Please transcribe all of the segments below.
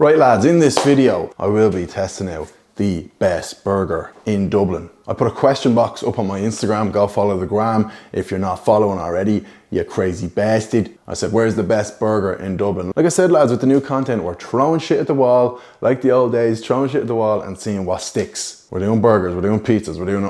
Right lads, in this video, I will be testing out the best burger in Dublin. I put a question box up on my Instagram, go follow the gram if you're not following already, you crazy bastard. I said, where's the best burger in Dublin? Like I said lads, with the new content, we're throwing shit at the wall, like the old days, throwing shit at the wall and seeing what sticks. We're doing burgers, we're doing pizzas, we're doing,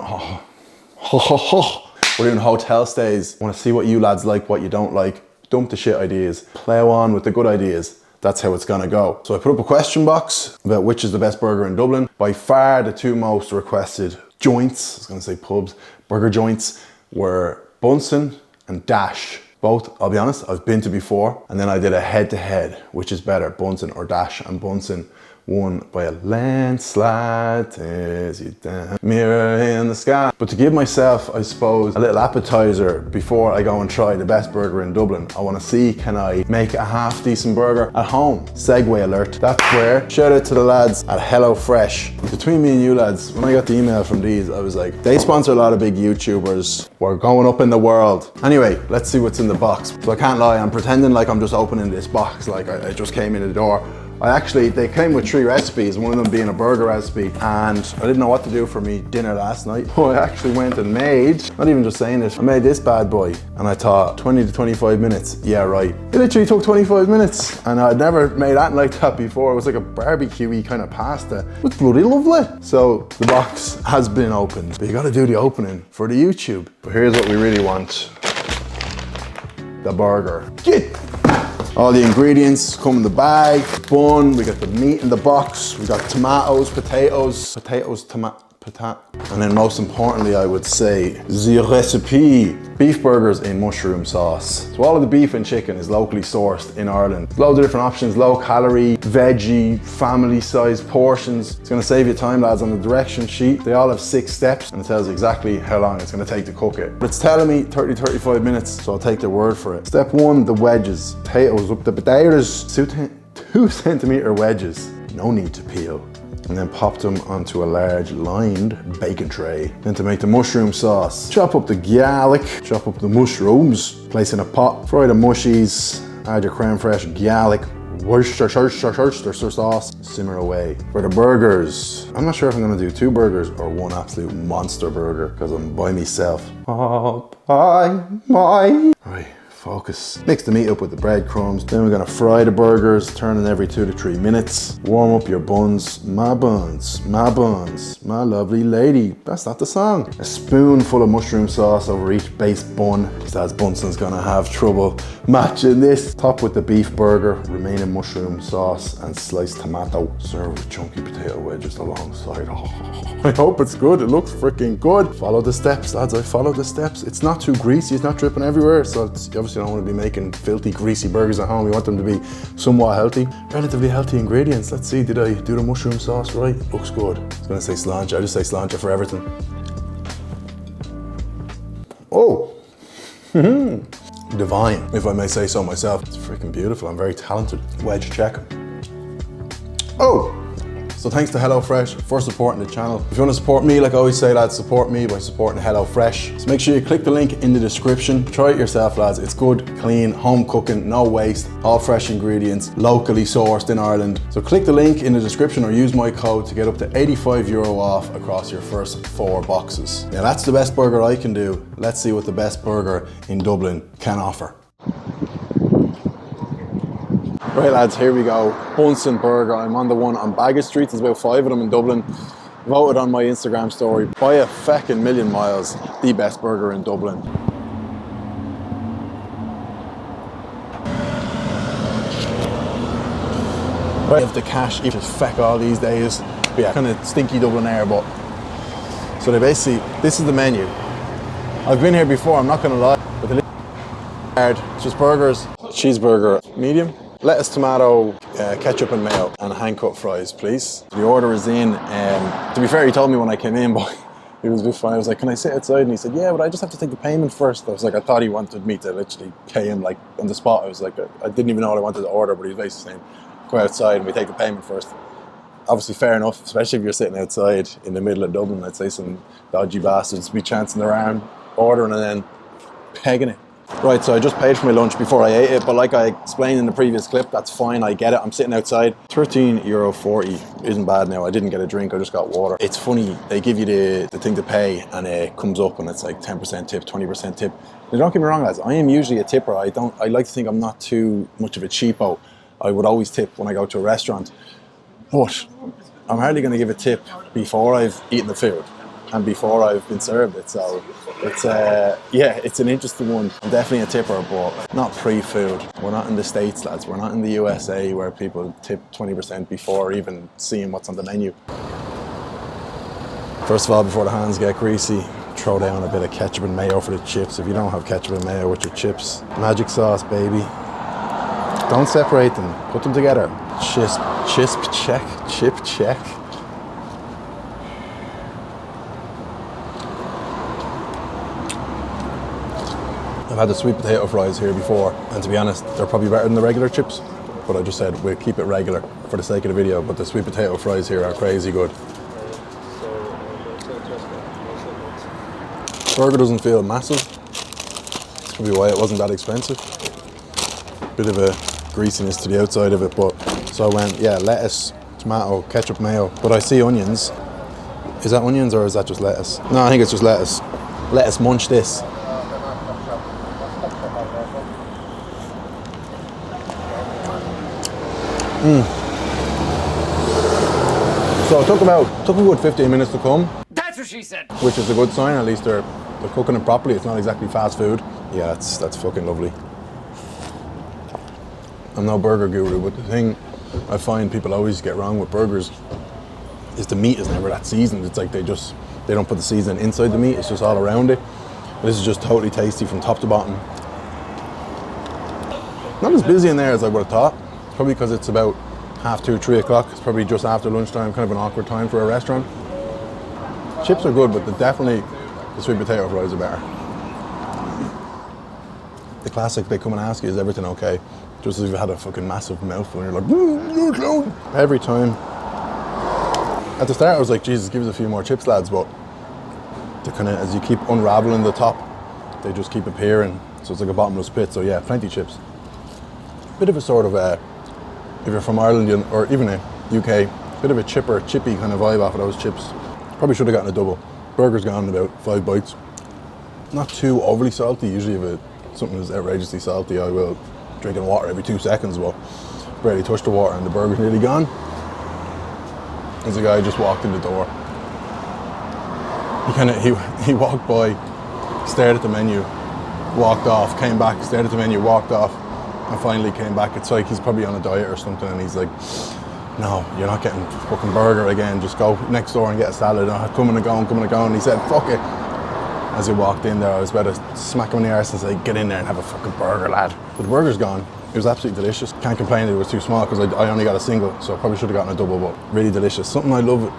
we're doing hotel stays. I wanna see what you lads like, what you don't like, dump the shit ideas, plow on with the good ideas. That's how it's gonna go. So I put up a question box about which is the best burger in Dublin. By far the two most requested joints, I was gonna say pubs, burger joints were Bunsen and Dash. Both, I'll be honest, I've been to before. And then I did a head to head, which is better, Bunsen or Dash, and Bunsen won by a landslide, tears you down, mirror in the sky. But to give myself, I suppose, a little appetizer before I go and try the best burger in Dublin, I want to see, can I make a half decent burger at home? Segue alert. That's where, shout out to the lads at HelloFresh. Between me and you lads, when I got the email from these, I was like, they sponsor a lot of big YouTubers. We're going up in the world. Anyway, let's see what's in the box. So I can't lie, I'm pretending like I'm just opening this box, like I just came in the door. They came with 3 recipes, one of them being a burger recipe, and I didn't know what to do for me dinner last night. So I actually went and made, not even just saying this, I made this bad boy, and I thought 20 to 25 minutes, yeah right. It literally took 25 minutes, and I'd never made anything like that before. It was like a barbecue-y kind of pasta. It was bloody lovely. So the box has been opened, but you gotta do the opening for the YouTube. But here's what we really want. The burger. Get! All the ingredients come in the bag, bun, we got the meat in the box, we got tomatoes, potatoes, and then most importantly, I would say, the recipe. Beef burgers in mushroom sauce. So all of the beef and chicken is locally sourced in Ireland. Loads of different options, low calorie, veggie, family size portions. It's gonna save you time lads. On the direction sheet, they all have 6 steps and it tells you exactly how long it's gonna take to cook it. But it's telling me 30-35 minutes, so I'll take their word for it. Step 1, the wedges. Potatoes, up the potatoes, 2 centimeter wedges. No need to peel. And then pop them onto a large lined bacon tray. Then to make the mushroom sauce, chop up the garlic, chop up the mushrooms, place in a pot, fry the mushies, add your creme fraiche, garlic, Worcestershire sauce, simmer away. For the burgers, I'm not sure if I'm gonna do 2 burgers or 1 absolute monster burger because I'm by myself. Right. Focus. Mix the meat up with the breadcrumbs. Then we're gonna fry the burgers, turning every 2 to 3 minutes. Warm up your buns. My buns, my buns, my lovely lady. That's not the song. A spoonful of mushroom sauce over each base bun. Because Bunsen's gonna have trouble matching this. Top with the beef burger, remaining mushroom sauce, and sliced tomato. Serve with chunky potato wedges alongside. I hope it's good. It looks freaking good. Follow the steps, lads. I followed the steps. It's not too greasy. It's not dripping everywhere. So it's obviously don't want to be making filthy, greasy burgers at home. We want them to be somewhat healthy. Relatively healthy ingredients. Let's see, did I do the mushroom sauce right? Looks good. I was gonna say cilantro. I just say cilantro for everything. Oh, divine, if I may say so myself. It's freaking beautiful. I'm very talented. Wedge check. Oh. So thanks to HelloFresh for supporting the channel. If you want to support me, like I always say lads, support me by supporting HelloFresh. So make sure you click the link in the description. Try it yourself lads. It's good, clean, home cooking, no waste, all fresh ingredients, locally sourced in Ireland. So click the link in the description or use my code to get up to €85 off across your first 4 boxes. Now that's the best burger I can do. Let's see what the best burger in Dublin can offer. Right lads, here we go. Bunsen burger. I'm on the one on Baggage Street. There's about 5 of them in Dublin. Voted on my Instagram story by a feckin' million miles, the best burger in Dublin. Right, if the cash eats feck all these days. But yeah, kind of stinky Dublin air, but. So they basically, this is the menu. I've been here before, I'm not gonna lie, but the hard. It's just burgers, cheeseburger, medium. Lettuce, tomato, ketchup and mayo, and hand-cut fries, please. The order is in. To be fair, he told me when I came in, but he was a bit funny. I was like, can I sit outside? And he said, yeah, but I just have to take the payment first. I was like, I thought he wanted me to literally pay him like on the spot. I was like, I didn't even know what I wanted to order, but he was basically saying, go outside and we take the payment first. Obviously fair enough, especially if you're sitting outside in the middle of Dublin. I'd say some dodgy bastards be chancing their arm, ordering and then pegging it. Right, so I just paid for my lunch before I ate it, but like I explained in the previous clip, that's fine, I get it, I'm sitting outside. €13.40 isn't bad now. I didn't get a drink, I just got water. It's funny, they give you the thing to pay and it comes up and it's like 10% tip, 20% tip. Now, don't get me wrong, lads, I am usually a tipper. I like to think I'm not too much of a cheapo. I would always tip when I go to a restaurant, but I'm hardly going to give a tip before I've eaten the food and before I've been served it. So it's yeah, it's an interesting one. I'm definitely a tipper, but not pre-food. We're not in the States, lads. We're not in the USA where people tip 20% before even seeing what's on the menu. First of all, before the hands get greasy, throw down a bit of ketchup and mayo for the chips. If you don't have ketchup and mayo with your chips, magic sauce, baby. Don't separate them, put them together. Chisp check, chip check. I've had the sweet potato fries here before, and to be honest, they're probably better than the regular chips, but I just said we'll keep it regular for the sake of the video, but the sweet potato fries here are crazy good. Burger doesn't feel massive. That's probably why it wasn't that expensive. Bit of a greasiness to the outside of it, but so I went, yeah, lettuce, tomato, ketchup, mayo, but I see onions. Is that onions or is that just lettuce? No, I think it's just lettuce. Lettuce, munch this. So it took a good 15 minutes to come. That's what she said. Which is a good sign. At least they're cooking it properly. It's not exactly fast food. Yeah, that's fucking lovely. I'm no burger guru, but the thing I find people always get wrong with burgers is the meat is never that seasoned. It's like they don't put the seasoning inside the meat. It's just all around it. This is just totally tasty from top to bottom. Not as busy in there as I would have thought. Probably because it's about 2:30, 3 o'clock. It's probably just after lunchtime, kind of an awkward time for a restaurant. Chips are good, but definitely the sweet potato fries are better. The classic, they come and ask you, is everything okay? Just as if you had a fucking massive mouthful and you're like, every time. At the start I was like, Jesus, give us a few more chips, lads, but they kind of, as you keep unraveling the top, they just keep appearing. So it's like a bottomless pit, so yeah, plenty of chips. Bit of a sort of if you're from Ireland or even UK, bit of a chippy kind of vibe off of those chips. Probably should have gotten a double. Burger's gone in about 5 bites. Not too overly salty. Usually if something is outrageously salty, I will drink water every 2 seconds, but barely touched the water and the burger's nearly gone. There's a guy just walked in the door. He walked by, stared at the menu, walked off, came back, stared at the menu, walked off, and finally came back. It's like he's probably on a diet or something, and he's like, no, you're not getting fucking burger again, just go next door and get a salad. Oh, coming and going. And he said, fuck it. As he walked in there, I was about to smack him in the arse and say, get in there and have a fucking burger, lad. But the burger's gone. It was absolutely delicious. Can't complain that it was too small because I only got a single, so I probably should have gotten a double, but really delicious. Something I love,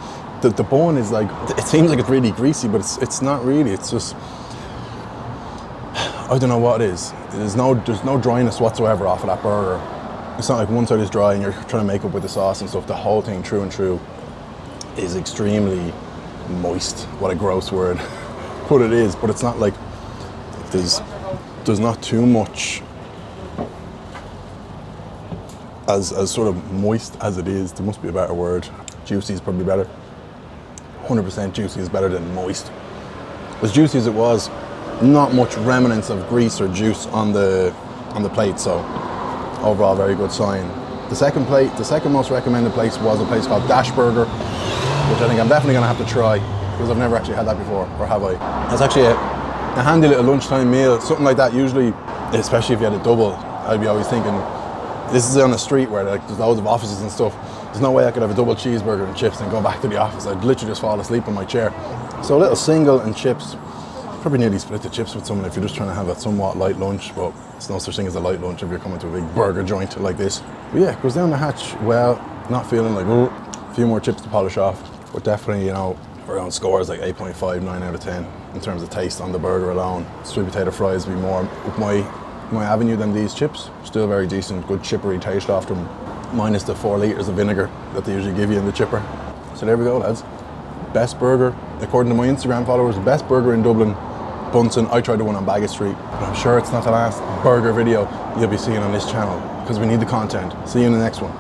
the bone is like, it seems like it's really greasy, but it's not really. It's just, I don't know what it is. There's no dryness whatsoever off of that burger. It's not like one side is dry and you're trying to make up with the sauce and stuff. The whole thing, true and true, is extremely moist. What a gross word. But it is. But it's not like there's not too much as sort of moist as it is. There must be a better word. Juicy is probably better. 100% juicy is better than moist. As juicy as it was, not much remnants of grease or juice on the plate, so overall very good sign. The second most recommended place was a place called Dash Burger, which I think I'm definitely going to have to try because I've never actually had that before, or have I? It's actually a handy little lunchtime meal, something like that usually, especially if you had a double. I'd be always thinking, this is on a street where like there's loads of offices and stuff. There's no way I could have a double cheeseburger and chips and go back to the office. I'd literally just fall asleep in my chair. So a little single and chips. Probably nearly split the chips with someone if you're just trying to have a somewhat light lunch, but it's no such thing as a light lunch if you're coming to a big burger joint like this. But yeah, it goes down the hatch well, not feeling like, oh, a few more chips to polish off, but definitely, you know, around scores like 8.5, 9 out of 10 in terms of taste on the burger alone. Sweet potato fries would be more up my avenue than these chips. Still very decent, good chippery taste off them, minus the 4 litres of vinegar that they usually give you in the chipper. So there we go, lads. Best burger, according to my Instagram followers, best burger in Dublin Bunsen. I tried the one on Bagot Street. But I'm sure it's not the last burger video you'll be seeing on this channel, because we need the content. See you in the next one.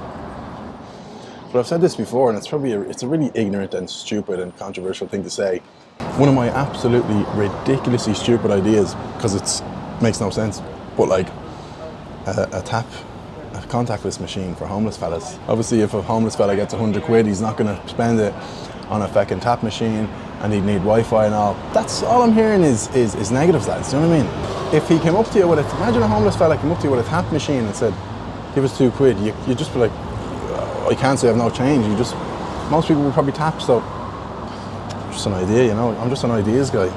But I've said this before, and it's a really ignorant and stupid and controversial thing to say. One of my absolutely ridiculously stupid ideas, because it makes no sense, but like a contactless machine for homeless fellas. Obviously, if a homeless fella gets 100 quid, he's not going to spend it on a fucking tap machine, and he'd need Wi-Fi and all. That's all I'm hearing is negatives, lads. Do you know what I mean? If he came up to you with imagine a homeless fella came up to you with a tap machine and said, "Give us 2 quid," you'd just be like, "I can't say I have no change." Most people would probably tap. So, just an idea, you know. I'm just an ideas guy.